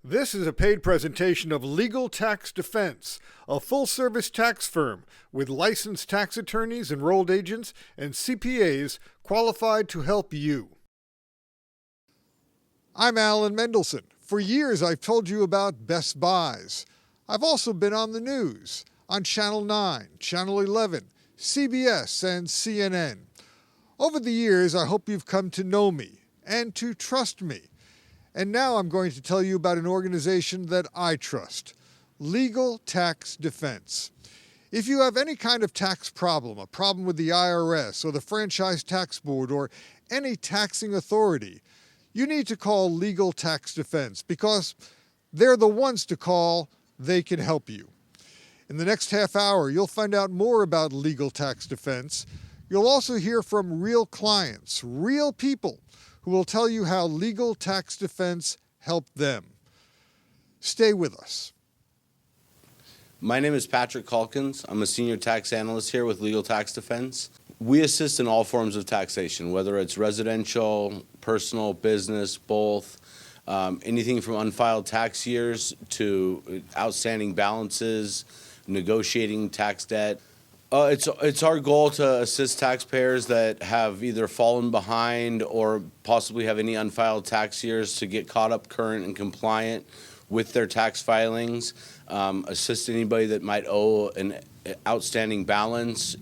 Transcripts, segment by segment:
This is a paid presentation of Legal Tax Defense, a full-service tax firm with licensed tax attorneys, enrolled agents, and CPAs qualified to help you. I'm Alan Mendelson. For years, I've told you about Best Buys. I've also been on the news, on Channel 9, Channel 11, CBS, and CNN. Over the years, I hope you've come to know me and to trust me. And now I'm going to tell you about an organization that I trust, Legal Tax Defense. If you have any kind of tax problem, a problem with the IRS or the Franchise Tax Board or any taxing authority, you need to call Legal Tax Defense because they're the ones to call. They can help you. In the next half hour, you'll find out more about Legal Tax Defense. You'll also hear from real clients, real people, who will tell you how Legal Tax Defense helped them. Stay with us. My name is Patrick Calkins. I'm a senior tax analyst here with Legal Tax Defense. We assist in all forms of taxation, whether it's residential, personal, business, both, anything from unfiled tax years to outstanding balances, negotiating tax debt. It's our goal to assist taxpayers that have either fallen behind or possibly have any unfiled tax years to get caught up current and compliant with their tax filings. Assist anybody that might owe an outstanding balance.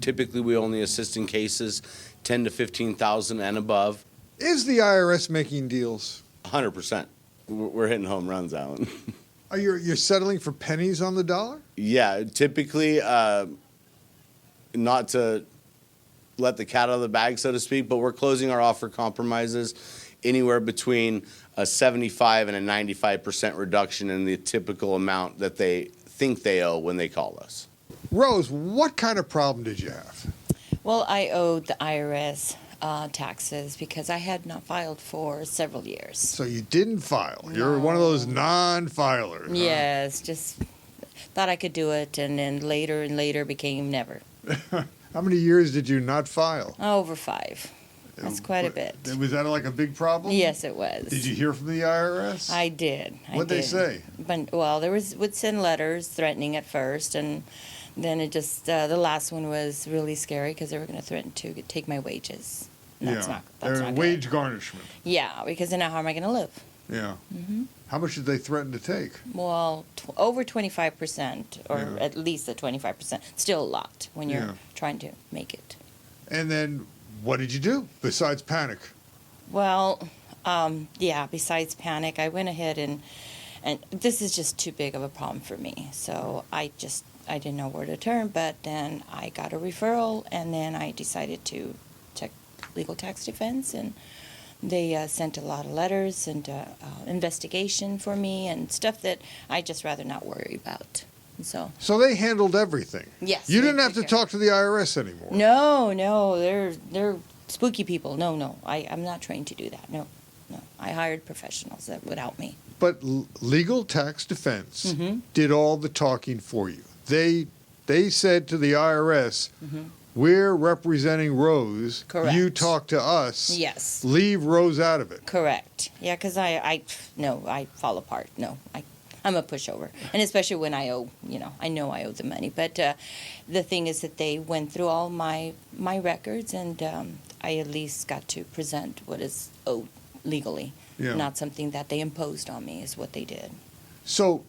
Typically we only assist in cases 10 to 15,000 and above. Is the IRS making deals? 100%. We're hitting home runs, Alan. You're settling for pennies on the dollar? Yeah, typically. Not to let the cat out of the bag, so to speak, but we're closing our offer compromises anywhere between a 75 and a 95% reduction in the typical amount that they think they owe when they call us. Rose, what kind of problem did you have? Well, I owed the IRS taxes because I had not filed for several years. So you didn't file. No. You're one of those non-filers. Yes, just thought I could do it, and then later and later became never. How many years did you not file? Over 5. That's quite a bit. Was that like a big problem? Yes, it was. Did you hear from the IRS? I did. What'd they say? But, well, would send letters threatening at first, and then it just, the last one was really scary because they were going to threaten to take my wages. And that's not wage good. garnishment. Yeah, because then how am I going to live? Yeah. Mm-hmm. How much did they threaten to take? Well, over 25%, or at least the 25%. Still a lot when you're trying to make it. And then what did you do besides panic? Well, besides panic, I went ahead and this is just too big of a problem for me. So I didn't know where to turn, but then I got a referral, and then I decided to check Legal Tax Defense, and they sent a lot of letters and investigation for me and stuff that I just rather not worry about. So they handled everything. Yes. You didn't have to talk to the IRS anymore. No, they're spooky people. No, I'm not trained to do that. No, I hired professionals that would help me. But Legal Tax Defense did all the talking for you. They said to the IRS, we're representing Rose. Correct. You talk to us. Yes. Leave Rose out of it. Correct. Yeah, because I fall apart. No, I'm a pushover. And especially when I owe, I know I owe the money. But the thing is that they went through all my records, and I at least got to present what is owed legally. Yeah. Not something that they imposed on me is what they did. So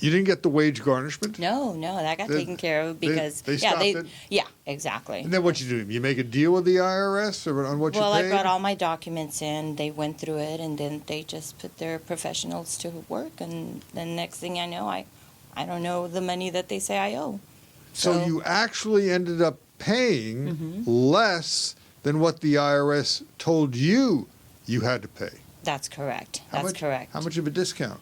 you didn't get the wage garnishment? No, that got taken care of because they stopped it? Yeah, exactly. And then what you do? You make a deal with the IRS on what you paid? Well, I brought all my documents in. They went through it, and then they just put their professionals to work. And then next thing I know, I don't know the money that they say I owe. So you actually ended up paying less than what the IRS told you had to pay. That's correct. Correct. How much of a discount?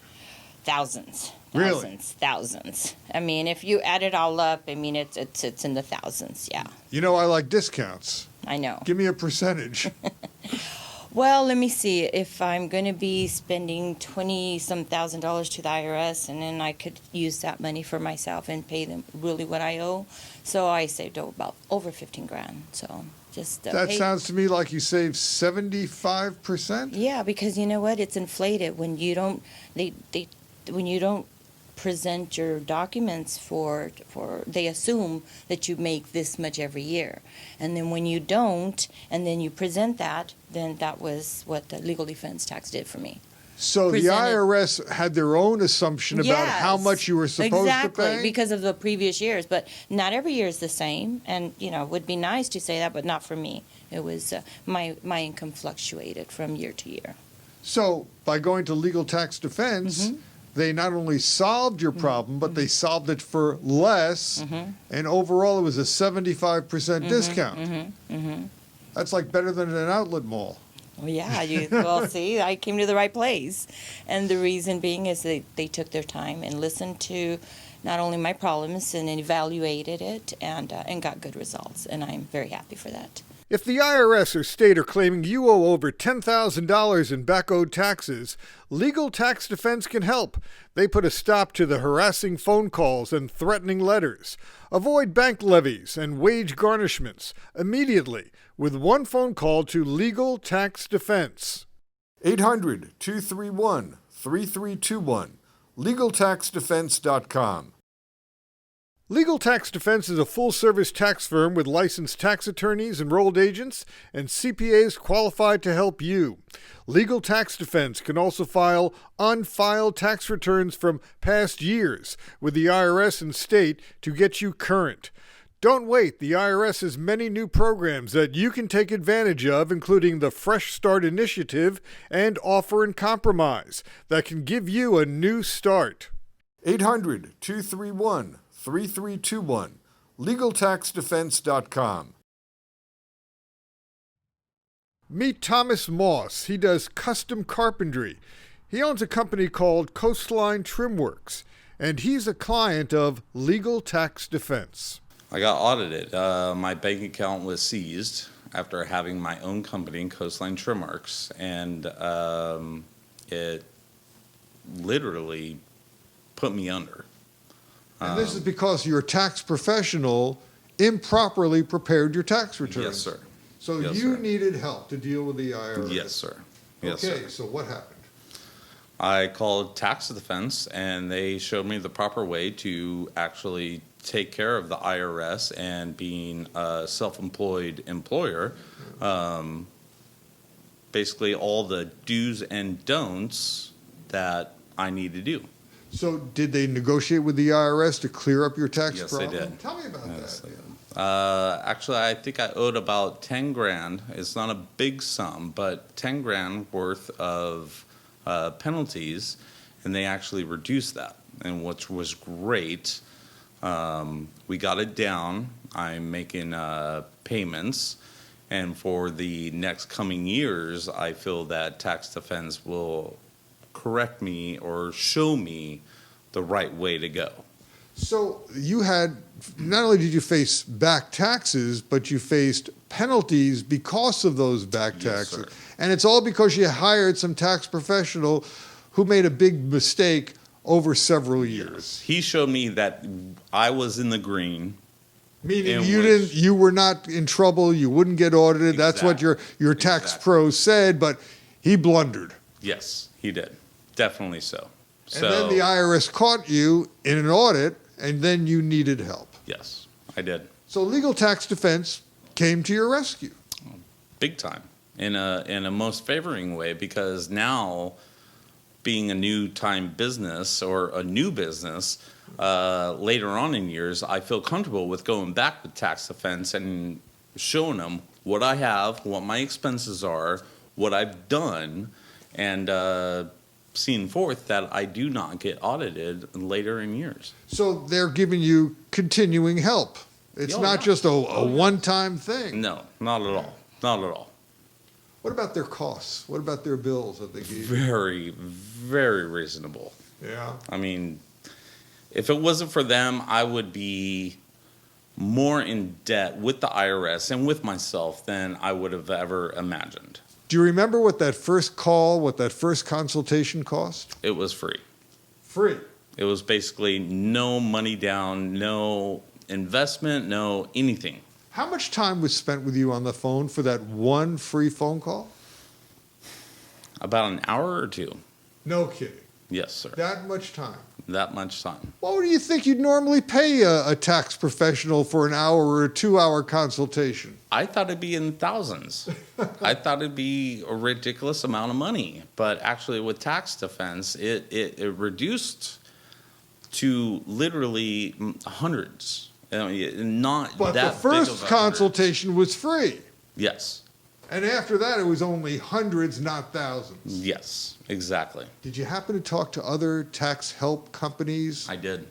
Thousands. Really? Thousands. I mean, if you add it all up, I mean, it's in the thousands, yeah. I like discounts. I know. Give me a percentage. Well, let me see. If I'm going to be spending $20,000 to the IRS, and then I could use that money for myself and pay them really what I owe. So I saved about over $15,000. So Just That hey, sounds to me like you saved 75%? yeah, because you know what? It's inflated when you don't when you don't present your documents for they assume that you make this much every year. And then when you don't and then you present that, then that was what the legal defense tax did for me. So the Presented- IRS had their own assumption about how Yes, much you were supposed exactly, to pay? because of the previous years, but not every year is the same. And you know, it would be nice to say that, but not for me. It was my income fluctuated from year to year. So by going to legal tax defense, they not only solved your problem, but they solved it for less. And overall, it was a 75% discount. That's like better than an outlet mall. Well, yeah, well, see, I came to the right place. And the reason being is they took their time and listened to not only my problems and evaluated it and got good results. And I'm very happy for that. If the IRS or state are claiming you owe over $10,000 in back-owed taxes, Legal Tax Defense can help. They put a stop to the harassing phone calls and threatening letters. Avoid bank levies and wage garnishments immediately with one phone call to Legal Tax Defense. 800-231-3321. LegalTaxDefense.com. Legal Tax Defense is a full-service tax firm with licensed tax attorneys, enrolled agents, and CPAs qualified to help you. Legal Tax Defense can also file unfiled tax returns from past years with the IRS and state to get you current. Don't wait. The IRS has many new programs that you can take advantage of, including the Fresh Start Initiative and Offer and Compromise that can give you a new start. 800-231-3321. LegalTaxDefense.com. Meet Thomas Moss. He does custom carpentry. He owns a company called Coastline Trim Works, and he's a client of Legal Tax Defense. I got audited. My bank account was seized after having my own company, Coastline Trim Works, and it literally put me under. And this is because your tax professional improperly prepared your tax returns. Yes, sir. So Yes, you sir. needed help to deal with the IRS. Yes, sir. Yes, Okay, sir. so what happened? I called Tax Defense, and they showed me the proper way to actually take care of the IRS and being a self-employed employer. Basically, all the do's and don'ts that I need to do. So did they negotiate with the IRS to clear up your tax Yes, problem? they did. Tell me about Yes, that. they did. Actually, I think I owed about 10 grand. It's not a big sum, but 10 grand worth of penalties, and they actually reduced that, and which was great. We got it down. I'm making payments, and for the next coming years, I feel that Tax Defense will correct me or show me the right way to go. So you had, not only did you face back taxes, but you faced penalties because of those back Yes, taxes. sir. And it's all because you hired some tax professional who made a big mistake over several years. He showed me that I was in the green. Meaning In you which- were not in trouble, you wouldn't get audited. That's what your tax Exactly. pro said, but he blundered. Yes, he did. Definitely so. And then the IRS caught you in an audit, and then you needed help. Yes, I did. So Legal Tax Defense came to your rescue. Big time. In a most favoring way, because now, being a new time business or a new business, later on in years, I feel comfortable with going back with Tax Defense and showing them what I have, what my expenses are, what I've done, and seeing forth that I do not get audited later in years. So they're giving you continuing help. It's Oh, not yeah. just a Oh, yeah. one-time thing. No, not at all. Not at all. What about their costs? What about their bills that they give you? Very, very reasonable. Yeah. I mean, if it wasn't for them, I would be more in debt with the IRS and with myself than I would have ever imagined. Do you remember what that first call, what that first consultation cost? It was free. Free. It was basically no money down, no investment, no anything. How much time was spent with you on the phone for that one free phone call? About an hour or two. No kidding. Yes, sir. That much time. That much time. What do you think you'd normally pay a tax professional for an hour or a 2-hour consultation? I thought it'd be in thousands. I thought it'd be a ridiculous amount of money. But actually with tax defense, it reduced to literally hundreds. I mean, not But that the first big of a consultation was free. hundred. Yes. And after that, it was only hundreds, not thousands. Yes, exactly. Did you happen to talk to other tax help companies? I did.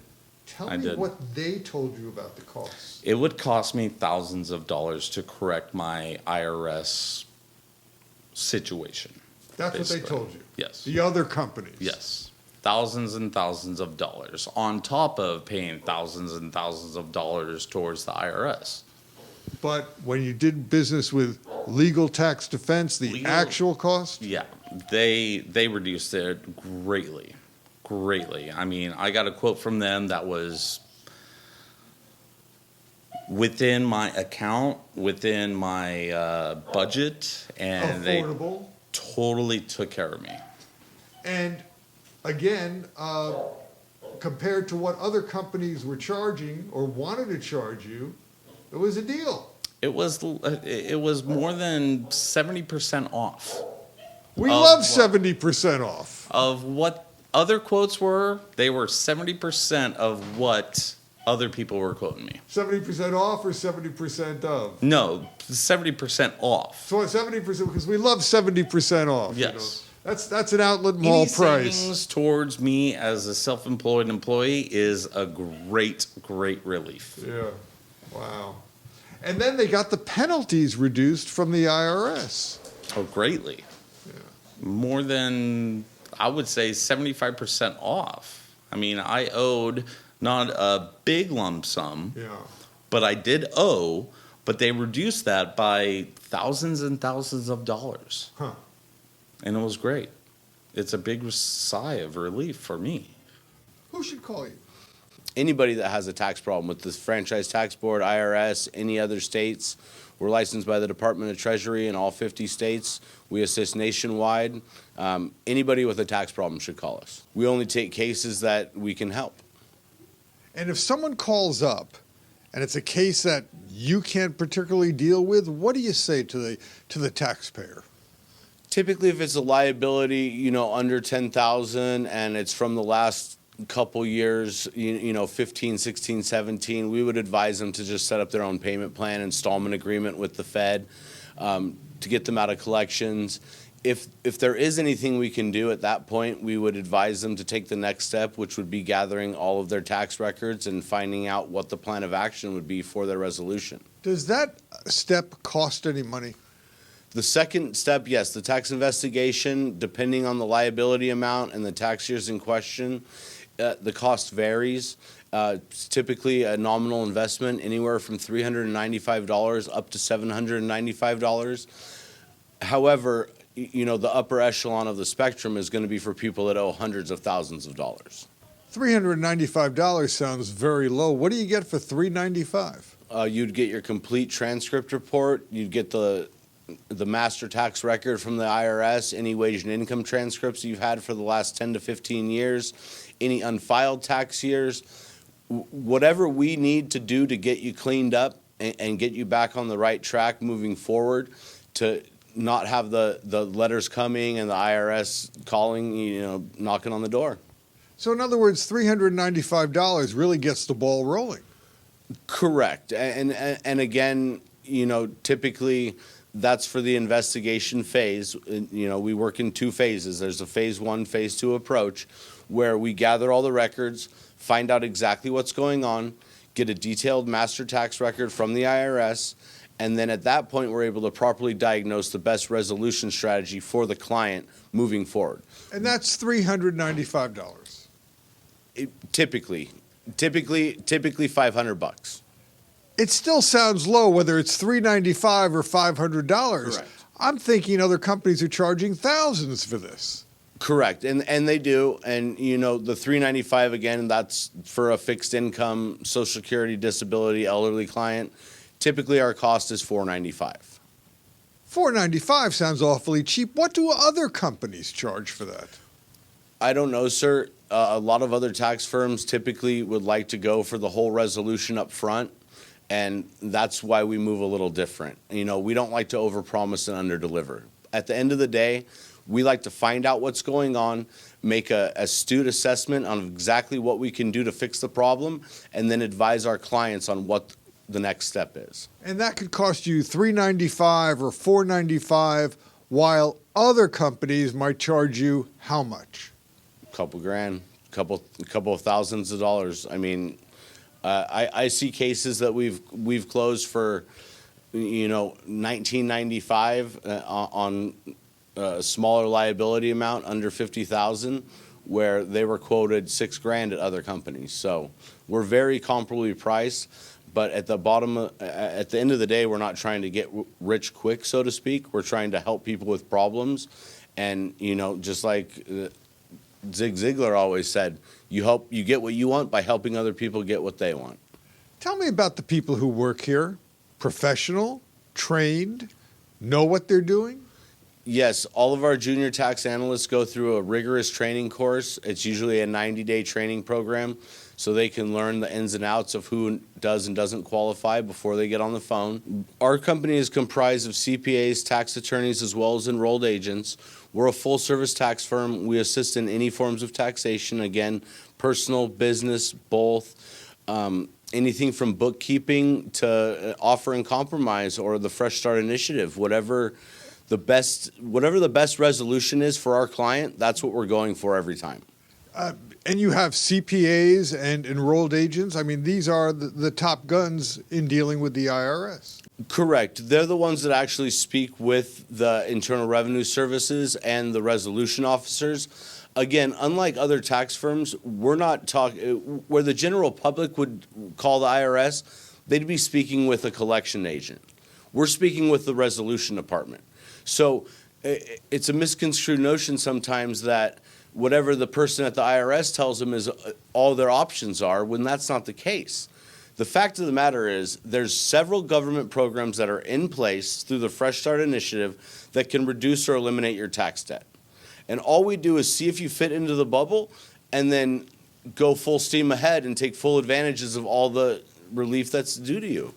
Tell I me did. what they told you about the costs. It would cost me thousands of dollars to correct my IRS situation. That's what basically. they told you? Yes. The other companies? Yes. Thousands and thousands of dollars on top of paying thousands and thousands of dollars towards the IRS. But when you did business with legal tax defense, the Legal- actual cost? Yeah, they reduced it greatly, greatly. I mean, I got a quote from them that was within my account, within my budget, and they Affordable. totally took care of me. And again, compared to what other companies were charging or wanted to charge you, it was a deal. It was more than 70% off We Of love what? 70% off. of what other quotes were. They were 70% of what other people were quoting me. 70% off or 70% of? No, 70% off. So 70%, because we love 70% off. you Yes. know. That's an outlet mall Any price. savings towards me as a self-employed employee is a great, great relief. Yeah, wow. And then they got the penalties reduced from the IRS. Oh, greatly. More than, I would say, 75% off. I mean, I owed not a big lump sum, Yeah. but I did owe, but they reduced that by thousands and thousands of dollars. Huh. And it was great. It's a big sigh of relief for me. Who should call you? Anybody that has a tax problem with the Franchise Tax Board, IRS, any other states, we're licensed by the Department of Treasury in all 50 states. We assist nationwide. Anybody with a tax problem should call us. We only take cases that we can help. And if someone calls up and it's a case that you can't particularly deal with, what do you say to the taxpayer? Typically, if it's a liability, under 10,000 and it's from the last couple years, 15, 16, 17, we would advise them to just set up their own payment plan, installment agreement with the Fed to get them out of collections. If there is anything we can do at that point, we would advise them to take the next step, which would be gathering all of their tax records and finding out what the plan of action would be for their resolution. Does that step cost any money? The second step, yes, the tax investigation, depending on the liability amount and the tax years in question, the cost varies. It's typically a nominal investment anywhere from $395 up to $795. However, the upper echelon of the spectrum is going to be for people that owe hundreds of thousands of dollars. $395 sounds very low. What do you get for $395? You'd get your complete transcript report. You'd get the master tax record from the IRS, any wage and income transcripts you've had for the last 10 to 15 years, any unfiled tax years, whatever we need to do to get you cleaned up and get you back on the right track moving forward to not have the letters coming and the IRS calling, knocking on the door. So in other words, $395 really gets the ball rolling. Correct. And again, typically that's for the investigation phase. We work in two phases. There's a phase 1, phase 2 approach where we gather all the records, find out exactly what's going on, get a detailed master tax record from the IRS, and then at that point we're able to properly diagnose the best resolution strategy for the client moving forward. And that's $395. Typically $500. It still sounds low, whether it's $395 or $500. Correct. I'm thinking other companies are charging thousands for this. Correct, and they do, and the $395 again, that's for a fixed income, Social Security, disability, elderly client. Typically, our cost is $495. $495 sounds awfully cheap. What do other companies charge for that? I don't know, sir. A lot of other tax firms typically would like to go for the whole resolution up front, and that's why we move a little different. You know, we don't like to overpromise and underdeliver. At the end of the day, we like to find out what's going on, make an astute assessment on exactly what we can do to fix the problem, and then advise our clients on what the next step is. And that could cost you $395 or $495, while other companies might charge you how much? Couple grand, couple of thousands of dollars. I mean, I see cases that we've closed for, you know, $19.95 on a smaller liability amount under $50,000, where they were quoted $6,000 at other companies. So we're very comparably priced, but at the end of the day, we're not trying to get rich quick, so to speak. We're trying to help people with problems, and you know, just like Zig Ziglar always said, you get what you want by helping other people get what they want. Tell me about the people who work here. Professional, trained, know what they're doing? Yes, all of our junior tax analysts go through a rigorous training course. It's usually a 90-day training program, so they can learn the ins and outs of who does and doesn't qualify before they get on the phone. Our company is comprised of CPAs, tax attorneys, as well as enrolled agents. We're a full-service tax firm. We assist in any forms of taxation, again, personal, business, both. Anything from bookkeeping to offer and compromise or the Fresh Start Initiative, whatever the best resolution is for our client, that's what we're going for every time. And you have CPAs and enrolled agents. I mean, these are the top guns in dealing with the IRS. Correct. They're the ones that actually speak with the Internal Revenue Services and the resolution officers. Again, unlike other tax firms, we're not talking where the general public would call the IRS, they'd be speaking with a collection agent. We're speaking with the resolution department. So it's a misconstrued notion sometimes that whatever the person at the IRS tells them is all their options are, when that's not the case. The fact of the matter is there's several government programs that are in place through the Fresh Start Initiative that can reduce or eliminate your tax debt. And all we do is see if you fit into the bubble and then go full steam ahead and take full advantages of all the relief that's due to you.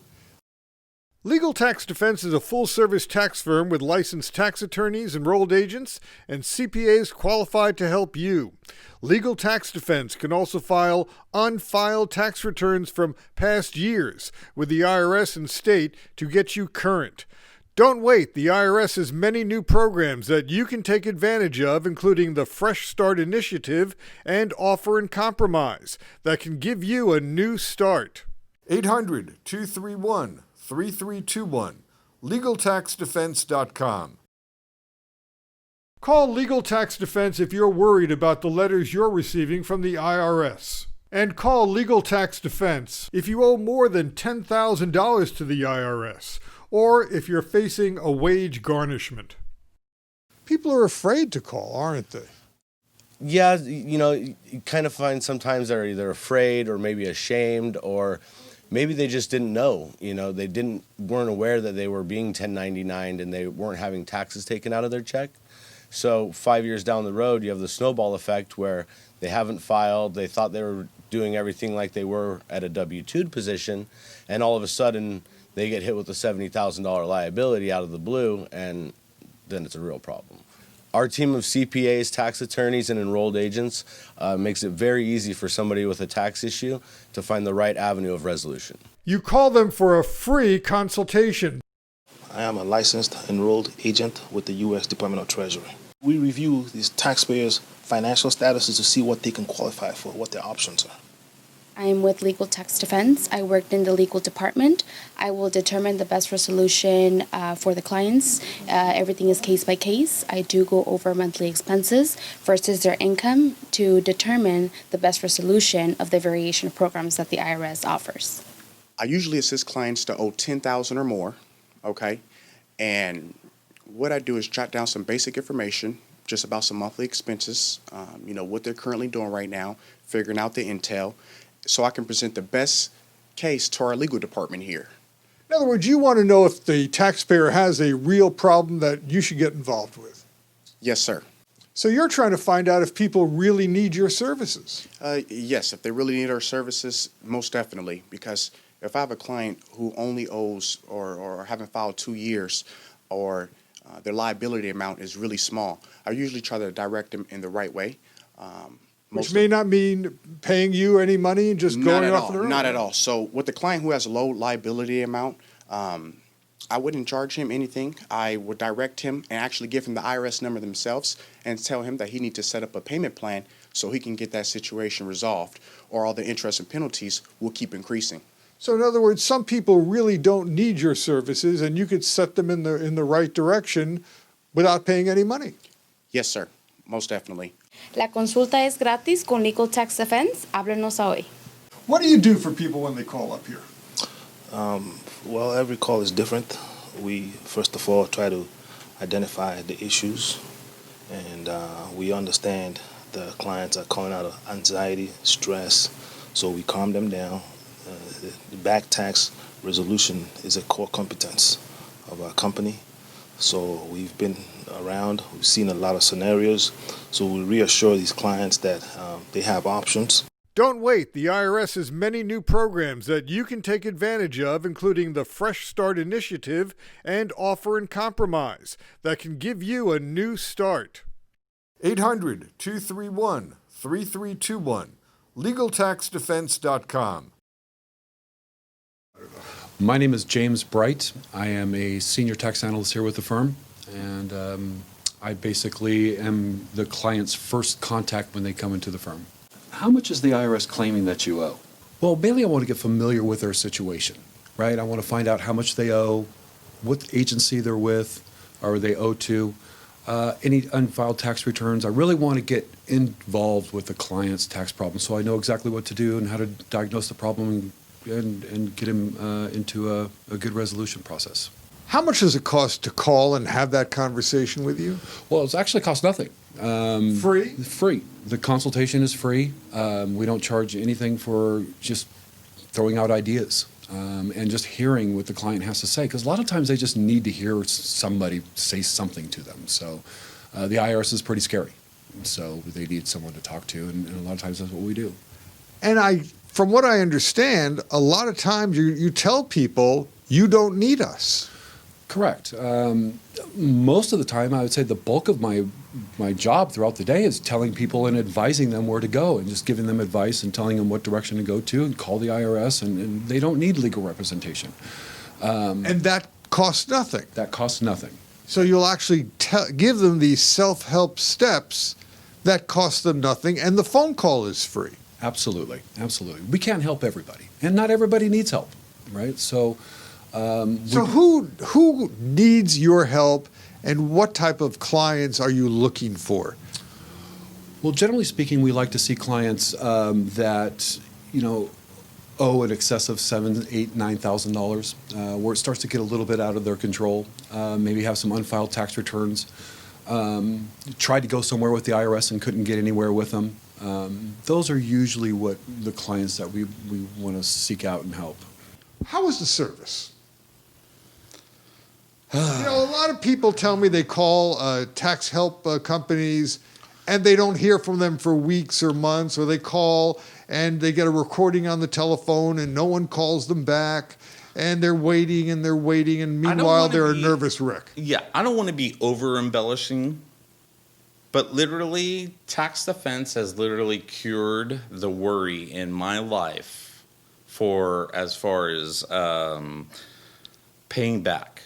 Legal Tax Defense is a full-service tax firm with licensed tax attorneys, enrolled agents, and CPAs qualified to help you. Legal Tax Defense can also file unfiled tax returns from past years with the IRS and state to get you current. Don't wait. The IRS has many new programs that you can take advantage of, including the Fresh Start Initiative and Offer and Compromise, that can give you a new start. 800-231-3321. LegalTaxDefense.com. Call Legal Tax Defense if you're worried about the letters you're receiving from the IRS. And call Legal Tax Defense if you owe more than $10,000 to the IRS, or if you're facing a wage garnishment. People are afraid to call, aren't they? Yeah, you know, you kind of find sometimes they're either afraid or maybe ashamed, or maybe they just didn't know. You know, they weren't aware that they were being 1099'd and they weren't having taxes taken out of their check. So 5 years down the road, you have the snowball effect where they haven't filed, they thought they were doing everything like they were at a W-2 position, and all of a sudden they get hit with a $70,000 liability out of the blue, and then it's a real problem. Our team of CPAs, tax attorneys, and enrolled agents makes it very easy for somebody with a tax issue to find the right avenue of resolution. You call them for a free consultation. I am a licensed enrolled agent with the U.S. Department of Treasury. We review these taxpayers' financial statuses to see what they can qualify for, what their options are. I am with Legal Tax Defense. I worked in the legal department. I will determine the best resolution for the clients. Everything is case by case. I do go over monthly expenses versus their income to determine the best resolution of the variation of programs that the IRS offers. I usually assist clients to owe $10,000 or more, okay? And what I do is jot down some basic information just about some monthly expenses, what they're currently doing right now, figuring out the intel, so I can present the best case to our legal department here. In other words, you want to know if the taxpayer has a real problem that you should get involved with. Yes, sir. So you're trying to find out if people really need your services. Yes, if they really need our services, most definitely. Because if I have a client who only owes or haven't filed 2 years, or their liability amount is really small, I usually try to direct them in the right way. Which may not mean paying you any money and just going off on their own. Not at all. So with the client who has a low liability amount, I wouldn't charge him anything. I would direct him and actually give him the IRS number themselves and tell him that he needs to set up a payment plan so he can get that situation resolved, or all the interest and penalties will keep increasing. So in other words, some people really don't need your services, and you could set them in the right direction without paying any money. Yes, sir. Most definitely. La consulta es gratis con Legal Tax Defense. Háblenos hoy. What do you do for people when they call up here? Well, every call is different. We, first of all, try to identify the issues, and we understand the clients are calling out of anxiety, stress, so we calm them down. The back tax resolution is a core competence of our company, so we've been around, we've seen a lot of scenarios, so we reassure these clients that they have options. Don't wait. The IRS has many new programs that you can take advantage of, including the Fresh Start Initiative and Offer and Compromise, that can give you a new start. 800-231-3321. LegalTaxDefense.com. My name is James Bright. I am a senior tax analyst here with the firm, and I basically am the client's first contact when they come into the firm. How much is the IRS claiming that you owe? Well, mainly I want to get familiar with their situation, right? I want to find out how much they owe, what agency they're with, or they owe to, any unfiled tax returns. I really want to get involved with the client's tax problem so I know exactly what to do and how to diagnose the problem and get him into a good resolution process. How much does it cost to call and have that conversation with you? Well, it's actually cost nothing. Free? Free. The consultation is free. We don't charge anything for just throwing out ideas and just hearing what the client has to say, because a lot of times they just need to hear somebody say something to them. So the IRS is pretty scary. So they need someone to talk to, and a lot of times that's what we do. And from what I understand, a lot of times you tell people you don't need us. Correct. Most of the time, I would say the bulk of my job throughout the day is telling people and advising them where to go and just giving them advice and telling them what direction to go to and call the IRS, and they don't need legal representation. And that costs nothing. That costs nothing. So you'll actually give them these self-help steps that cost them nothing, and the phone call is free. Absolutely. Absolutely. We can't help everybody, and not everybody needs help, right? So who needs your help, and what type of clients are you looking for? Well, generally speaking, we like to see clients that owe in excess of $7,000, $8,000, $9,000, where it starts to get a little bit out of their control. Maybe have some unfiled tax returns. Tried to go somewhere with the IRS and couldn't get anywhere with them. Those are usually what the clients that we want to seek out and help. How is the service? A lot of people tell me they call tax help companies and they don't hear from them for weeks or months, or they call and they get a recording on the telephone and no one calls them back, and they're waiting and they're waiting, and meanwhile they're a nervous wreck. Yeah, I don't want to be over embellishing, but literally, tax defense has literally cured the worry in my life for as far as paying back.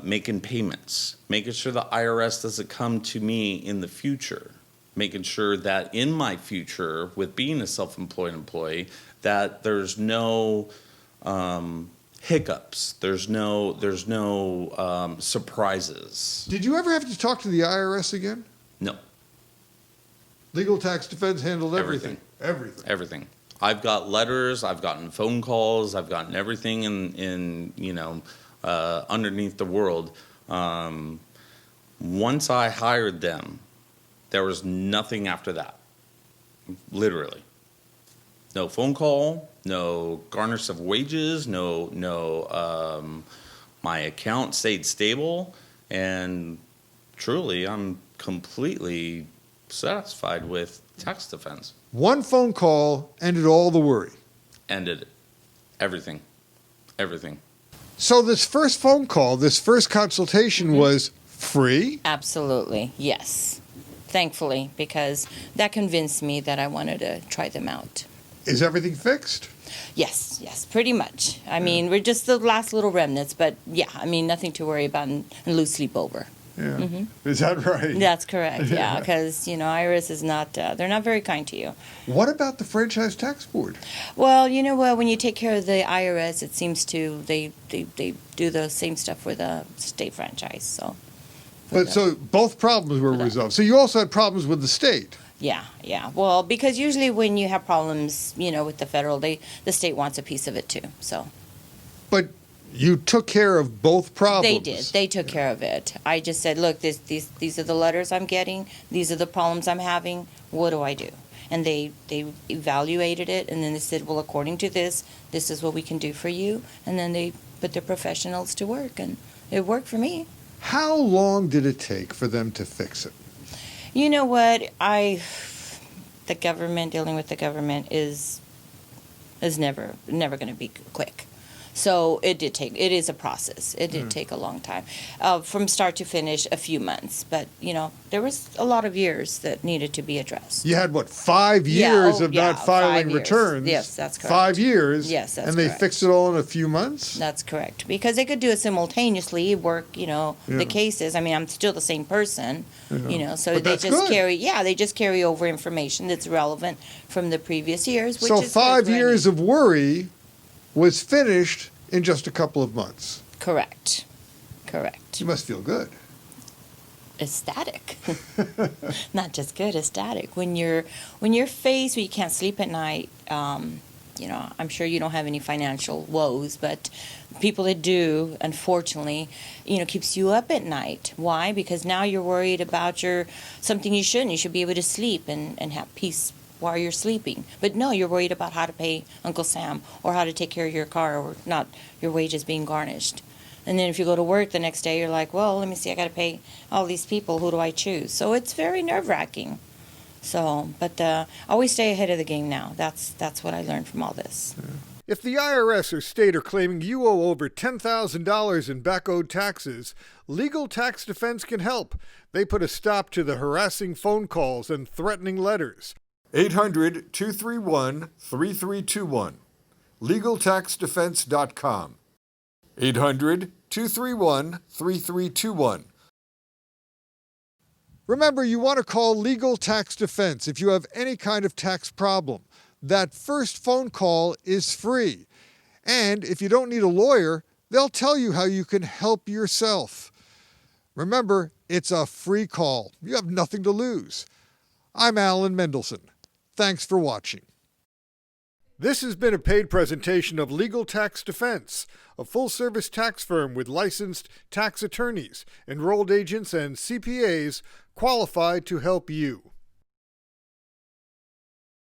Making payments, making sure the IRS doesn't come to me in the future, making sure that in my future, with being a self-employed employee, that there's no hiccups, there's no surprises. Did you ever have to talk to the IRS again? No. Legal Tax Defense handled everything. Everything. I've got letters, I've gotten phone calls, I've gotten everything in underneath the world. Once I hired them, there was nothing after that. Literally. No phone call, no garnish of wages, my account stayed stable, and truly, I'm completely satisfied with tax defense. One phone call ended all the worry. Ended everything. So this first phone call, this first consultation was free? Absolutely, yes. Thankfully, because that convinced me that I wanted to try them out. Is everything fixed? Yes, pretty much. I mean, we're just the last little remnants, but yeah, I mean, nothing to worry about and lose sleep over. Yeah. Is that right? That's correct, yeah, because, IRS is not, they're not very kind to you. What about the Franchise Tax Board? Well, you know what, when you take care of the IRS, it seems they do the same stuff for the state franchise, so. So both problems were resolved. So you also had problems with the state. Yeah. Well, because usually when you have problems, with the federal, the state wants a piece of it too, so. But you took care of both problems. They did. They took care of it. I just said, look, these are the letters I'm getting. These are the problems I'm having. What do I do? And they evaluated it, and then they said, well, according to this is what we can do for you. And then they put their professionals to work, and it worked for me. How long did it take for them to fix it? You know what? The government, dealing with the government is never going to be quick. So it is a process. It did take a long time. From start to finish, a few months. But, there was a lot of years that needed to be addressed. You had, 5 years of not filing 5 years. returns? Yes, that's correct. 5 years? Yes, that's And they correct. fixed it all in a few months? That's correct. Because they could do it simultaneously, work, the cases. I mean, I'm still the same person, so But they that's just good. they just carry over information that's relevant from the previous years, which So is 5 good for years any- of worry was finished in just a couple of months. Correct. You must feel good. Ecstatic. Not just good, ecstatic. When you're faced where you can't sleep at night, I'm sure you don't have any financial woes, but people that do, unfortunately, keeps you up at night. Why? Because now you're worried about something you shouldn't. You should be able to sleep and have peace while you're sleeping. But no, you're worried about how to pay Uncle Sam or how to take care of your car or not your wages being garnished. And then if you go to work the next day, you're like, well, let me see, I got to pay all these people. Who do I choose? So it's very nerve-wracking. So, but I always stay ahead of the game now. That's what I learned from all this. If the IRS or state are claiming you owe over $10,000 in back-owed taxes, Legal Tax Defense can help. They put a stop to the harassing phone calls and threatening letters. 800-231-3321. LegalTaxDefense.com. 800-231-3321. Remember, you want to call Legal Tax Defense if you have any kind of tax problem. That first phone call is free. And if you don't need a lawyer, they'll tell you how you can help yourself. Remember, it's a free call. You have nothing to lose. I'm Alan Mendelson. Thanks for watching. This has been a paid presentation of Legal Tax Defense, a full-service tax firm with licensed tax attorneys, enrolled agents, and CPAs qualified to help you.